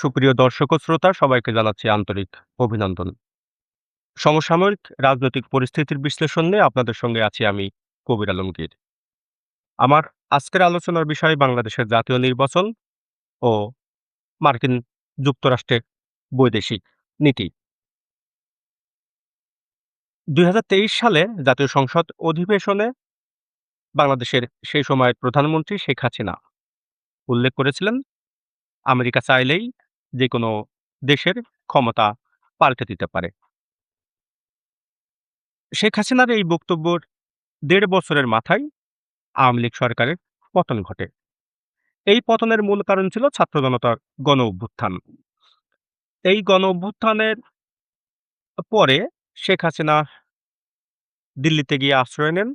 সুপ্রিয় দর্শক ও শ্রোতা সবাইকে জানাচ্ছি আন্তরিক অভিনন্দন। সমসাময়িক রাজনৈতিক পরিস্থিতির বিশ্লেষণ নিয়ে আপনাদের সঙ্গে আছি আমি কবির আলমগীর। আমার আজকের আলোচনার বিষয় বাংলাদেশের জাতীয় নির্বাচন ও মার্কিন যুক্তরাষ্ট্রের বৈদেশিক নীতি। ২০২৩ সালে জাতীয় সংসদ অধিবেশনে বাংলাদেশের সেই সময়ের প্রধানমন্ত্রী শেখ হাসিনা উল্লেখ করেছিলেন, আমেরিকা চাইলেই যেকোনো দেশের ক্ষমতা পাল্টে দিতে পারে। শেখ হাসিনার এই বক্তব্যের ১.৫ বছরের মাথায় আওয়ামী লীগ সরকারের পতন ঘটে। এই পতনের মূল কারণ ছিল ছাত্র জনতার গণ-অভ্যুত্থান। এই গণ-অভ্যুত্থানের পরে শেখ হাসিনা দিল্লিতে গিয়ে আশ্রয় নেন।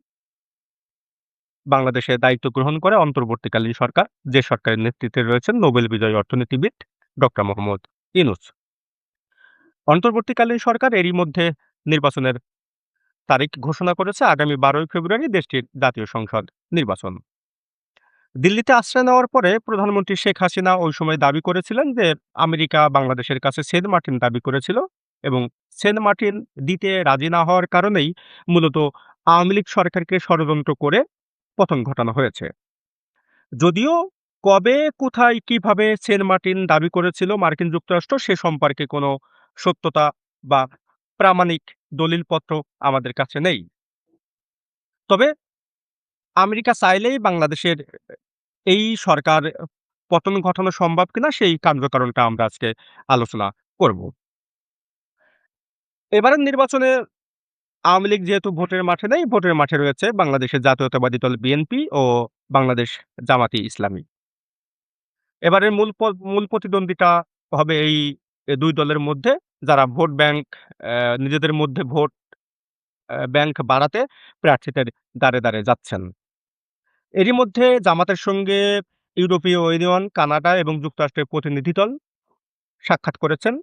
বাংলাদেশে দায়িত্ব গ্রহণ করে অন্তর্বর্তীকালীন সরকার, যে সরকারের নেতৃত্বে রয়েছেন নোবেল বিজয়ী অর্থনীতিবিদ ডক্টর মোহাম্মদ ইউনূস। অন্তর্বর্তীকালীন সরকার এরই মধ্যে নির্বাচনের তারিখ ঘোষণা করেছে আগামী ১২ই ফেব্রুয়ারি দেশটির জাতীয় সংসদ নির্বাচন। দিল্লিতে আশ্রয় নেওয়ার পরে প্রধানমন্ত্রী শেখ হাসিনা ওই সময় দাবি করেছিলেন যে আমেরিকা বাংলাদেশের কাছে সেন্ট মার্টিন দাবি করেছিল এবং সেন্ট মার্টিন দিতে রাজি না হওয়ার কারণেই মূলত আওয়ামী লীগ সরকারকে ষড়যন্ত্র করে পতন ঘটানো হয়েছে। যদিও কবে, কোথায়, কিভাবে সেন্ট মার্টিন দাবি করেছিল মার্কিন যুক্তরাষ্ট্র সে সম্পর্কে কোনো সত্যতা বা প্রামাণিক দলিলপত্র আমাদের কাছে নেই। তবে আমেরিকা চাইলেই বাংলাদেশের এই সরকার পতন ঘটানো সম্ভব কিনা সেই কার্যকারণটা আমরা আজকে আলোচনা করব। এবারের নির্বাচনে আওয়ামী লীগ যেহেতু ভোটের মাঠে নেই, ভোটের মাঠে রয়েছে বাংলাদেশের জাতীয়তাবাদী দল বিএনপি ও বাংলাদেশ জামাতি ইসলামী। এবারের মূল প্রতিদ্বন্দ্বিতা হবে এই ২ দলের মধ্যে, যারা ভোট ব্যাংক নিজেদের মধ্যে ভোট ব্যাংক বাড়াতে প্রার্থীদের দ্বারে যাচ্ছেন। এরই মধ্যে জামাতের সঙ্গে ইউরোপীয় ইউনিয়ন, কানাডা এবং যুক্তরাষ্ট্রের প্রতিনিধি দল সাক্ষাৎ করেছেন।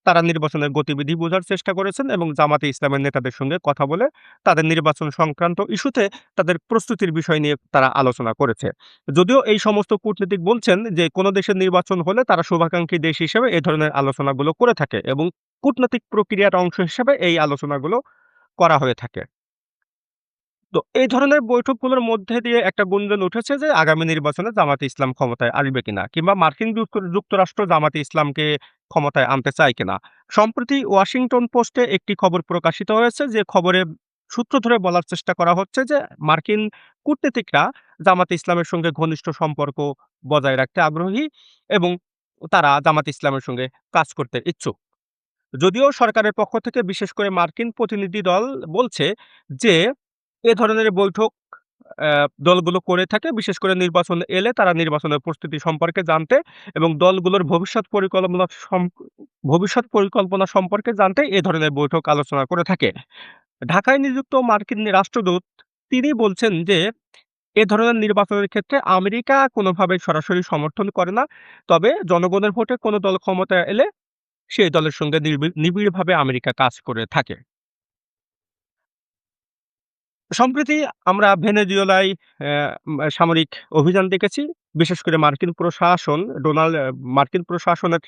তারা নির্বাচনের গতিবিধি বোঝার চেষ্টা করেছেন এবং জামাতে ইসলামের নেতাদের সঙ্গে কথা বলে তাদের নির্বাচন সংক্রান্ত ইস্যুতে তাদের প্রস্তুতির বিষয় নিয়ে তারা আলোচনা করেছে। যদিও এই সমস্ত কূটনীতিক বলছেন যে কোন দেশের নির্বাচন হলে তারা শুভাকাঙ্ক্ষী দেশ হিসেবে এ ধরনের আলোচনাগুলো করে থাকে এবং কূটনৈতিক প্রক্রিয়ার অংশ হিসেবে এই আলোচনাগুলো করা হয়ে থাকে। তো এই ধরনের বৈঠকগুলোর মধ্যে দিয়ে একটা গুঞ্জন উঠেছে যে আগামী নির্বাচনে জামাতে ইসলাম ক্ষমতায় আসবে কিনা কিংবা মার্কিন যুক্তরাষ্ট্র জামাতে ইসলামকে ক্ষমতায় আনতে চায় কিনা। সম্প্রতি ওয়াশিংটন পোস্টে একটি খবর প্রকাশিত হয়েছে, যে খবরে সূত্র ধরে বলার চেষ্টা করা হচ্ছে যে মার্কিন কূটনীতিকরা জামাতে ইসলামের সঙ্গে ঘনিষ্ঠ সম্পর্ক বজায় রাখতে আগ্রহী এবং তারা জামাতে ইসলামের সঙ্গে কাজ করতে ইচ্ছুক। যদিও সরকারের পক্ষ থেকে বিশেষ করে মার্কিন প্রতিনিধি দল বলছে যে এ ধরনের বৈঠক দলগুলো করে থাকে বিশেষ করে নির্বাচন এলে তারা নির্বাচনের প্রস্তুতি সম্পর্কে জানতে এবং দলগুলোর ভবিষ্যৎ পরিকল্পনা সম্পর্কে জানতে এ ধরনের বৈঠক আলোচনা করে থাকে। ঢাকায় নিযুক্ত মার্কিন রাষ্ট্রদূত তিনি বলছেন যে এ ধরনের নির্বাচনের ক্ষেত্রে আমেরিকা কোনোভাবে সরাসরি সমর্থন করে না। তবে জনগণের ভোটে কোনো দল ক্ষমতায় এলে সেই দলের সঙ্গে নিবিড়ভাবে আমেরিকা কাজ করে থাকে। সম্প্রতি আমরা ভেনেজুয়েলায় সামরিক অভিযান দেখেছি। বিশেষ করে মার্কিন প্রশাসনের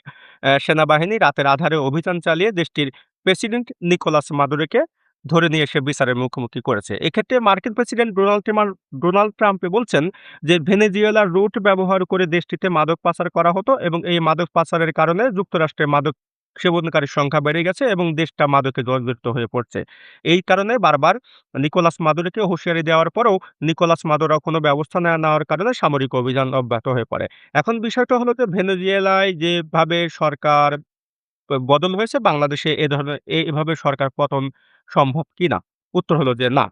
সেনাবাহিনী রাতের আঁধারে অভিযান চালিয়ে দেশটির প্রেসিডেন্ট নিকোলাস মাদুরোকে ধরে নিয়ে এসে বিচারের মুখোমুখি করেছে। এক্ষেত্রে মার্কিন প্রেসিডেন্ট ডোনাল্ড ট্রাম্প বলছেন যে ভেনেজুয়েলার রুট ব্যবহার করে দেশটিতে মাদক পাচার করা হতো এবং এই মাদক পাচারের কারণে যুক্তরাষ্ট্রে মাদক সেবনকারীর সংখ্যা বেড়ে গেছে এবং দেশটা মাদকে জর্জরিত হয়ে পড়ছে। এই কারণে বারবার নিকোলাস মাদুরোকে হুঁশিয়ারি দেওয়ার পরেও নিকোলাস মাদুরো কোনো ব্যবস্থা না নেওয়ার কারণে সামরিক অভিযান অব্যাহত হয়ে পড়ে। এখন বিষয়টা হলো যে ভেনেজুয়েলায় যেভাবে সরকার বদল হয়েছে, বাংলাদেশে এভাবে সরকার পতন সম্ভব কিনা? উত্তর হলো যে না।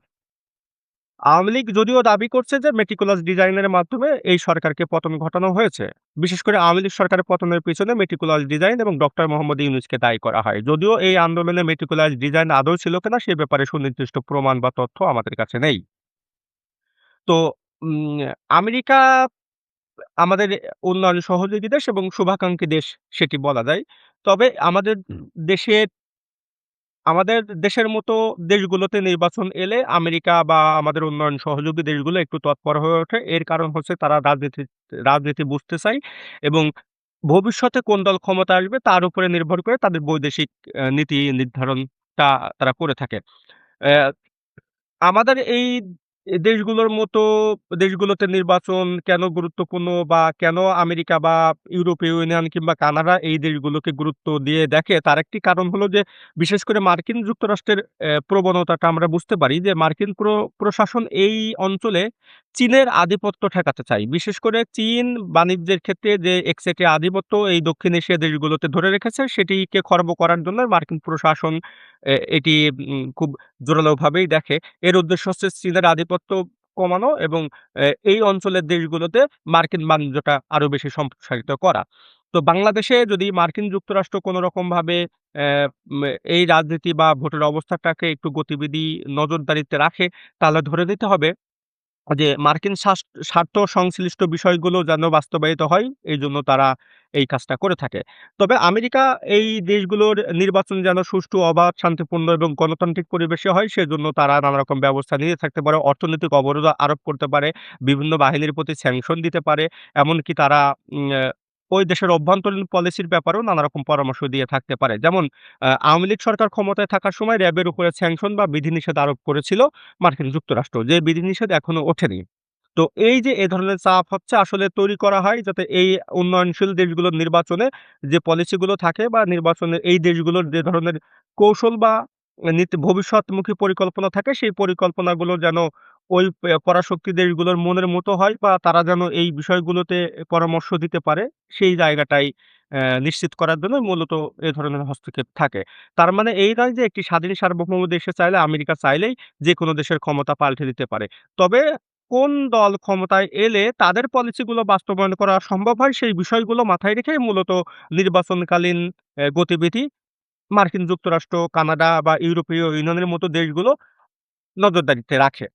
আওয়ামী লীগ যদিও দাবি করছে যে মেটিকুলাস ডিজাইনের মাধ্যমে এই সরকারকে পতন ঘটানো হয়েছে। বিশেষ করে আওয়ামী লীগ সরকারের পতনের পেছনে মেটিকুলাস ডিজাইন এবং ডক্টর মোহাম্মদ ইউনূসকে দায়ী করা হয়। যদিও এই আন্দোলনে মেটিকুলাস ডিজাইন আদৌ ছিল কিনা সে ব্যাপারে সুনির্দিষ্ট প্রমাণ বা তথ্য আমাদের কাছে নেই। তো আমেরিকা আমাদের উন্নয়ন সহযোগী দেশ এবং শুভাকাঙ্ক্ষী দেশ সেটি বলা যায়। তবে দেশের আমাদের দেশের মতো দেশগুলোতে নির্বাচন এলে আমেরিকা বা আমাদের উন্নয়ন সহযোগী দেশগুলো একটু তৎপর হয়ে ওঠে। এর কারণ হচ্ছে তারা রাজনীতি বুঝতে চায় এবং ভবিষ্যতে কোন দল ক্ষমতায় আসবে তার উপরে নির্ভর করে তাদের বৈদেশিক নীতি নির্ধারণটা তারা করে থাকে। অ্যা আমাদের এই দেশগুলোর মতো দেশগুলোতে নির্বাচন কেন গুরুত্বপূর্ণ বা কেন আমেরিকা বা ইউরোপীয় ইউনিয়ন কিংবা কানাডা এই দেশগুলোকে গুরুত্ব দিয়ে দেখে তার একটি কারণ হলো যে বিশেষ করে মার্কিন যুক্তরাষ্ট্রের প্রবণতাটা আমরা বুঝতে পারি যে মার্কিন প্রশাসন এই অঞ্চলে চীনের আধিপত্য ঠেকাতে চায়। বিশেষ করে চীন বাণিজ্যের ক্ষেত্রে যে একচেটিয়া আধিপত্য এই দক্ষিণ এশিয়া দেশগুলোতে ধরে রেখেছে সেটিকে খর্ব করার জন্য মার্কিন প্রশাসন এটি খুব জোরালোভাবেই দেখে। এর উদ্দেশ্য হচ্ছে চীনের আধিপত্য কমানো এবং এই অঞ্চলের দেশগুলোতে মার্কিন বাণিজ্যটা আরো বেশি সম্প্রসারিত করা। তো বাংলাদেশে যদি মার্কিন যুক্তরাষ্ট্র কোন রকমভাবে অ্যা মে এই রাজনীতি বা ভোটের অবস্থাটাকে একটু গতিবিধি নজরদারিতে রাখে, তাহলে ধরে নিতে হবে যে মার্কিন স্বার্থ সংশ্লিষ্ট বিষয়গুলো যেন বাস্তবায়িত হয়, এইজন্য তারা এই কাজটা করে থাকে। তবে আমেরিকা এই দেশগুলোর নির্বাচন যেন সুষ্ঠু, অবাধ, শান্তিপূর্ণ এবং গণতান্ত্রিক পরিবেশে হয়, সেজন্য তারা নানারকম ব্যবস্থা নিয়ে থাকতে পারে। অর্থনৈতিক অবরোধ আরোপ করতে পারে, বিভিন্ন বাহিনীর প্রতি স্যাংশন দিতে পারে। এমনকি তারা উম অ্যা ওই দেশের অভ্যন্তরীণ পলিসির ব্যাপারেও নানারকম পরামর্শ দিয়ে থাকতে পারে। যেমন আওয়ামী লীগ সরকার ক্ষমতায় থাকার সময় র‍্যাবের উপরে স্যাংশন বা বিধিনিষেধ আরোপ করেছিল মার্কিন যুক্তরাষ্ট্র। যে বিধিনিষেধ এখনো ওঠেনি। তো এই যে এ ধরনের চাপ হচ্ছে আসলে তৈরি করা হয় যাতে এই উন্নয়নশীল দেশগুলোর নির্বাচনে যে পলিসি গুলো থাকে বা নির্বাচনের এই দেশগুলোর যে ধরনের কৌশল বা ভবিষ্যৎমুখী পরিকল্পনা থাকে সেই পরিকল্পনাগুলো যেন ওই পরাশক্তি দেশগুলোর মনের মতো হয় বা তারা যেন এই বিষয়গুলোতে পরামর্শ দিতে পারে সেই জায়গাটাই নিশ্চিত করার জন্য মূলত এ ধরনের হস্তক্ষেপ থাকে। তার মানে এই নয় যে একটি স্বাধীন সার্বভৌম দেশে চাইলে আমেরিকা চাইলেই যেকোনো দেশের ক্ষমতা পাল্টে দিতে পারে। তবে কোন দল ক্ষমতায় এলে তাদের পলিসি গুলো বাস্তবায়ন করা সম্ভব হয় সেই বিষয়গুলো মাথায় রেখেই মূলত নির্বাচনকালীন গতিবিধি মার্কিন যুক্তরাষ্ট্র, কানাডা বা ইউরোপীয় ইউনিয়নের মতো দেশগুলো নজরদারিতে রাখে।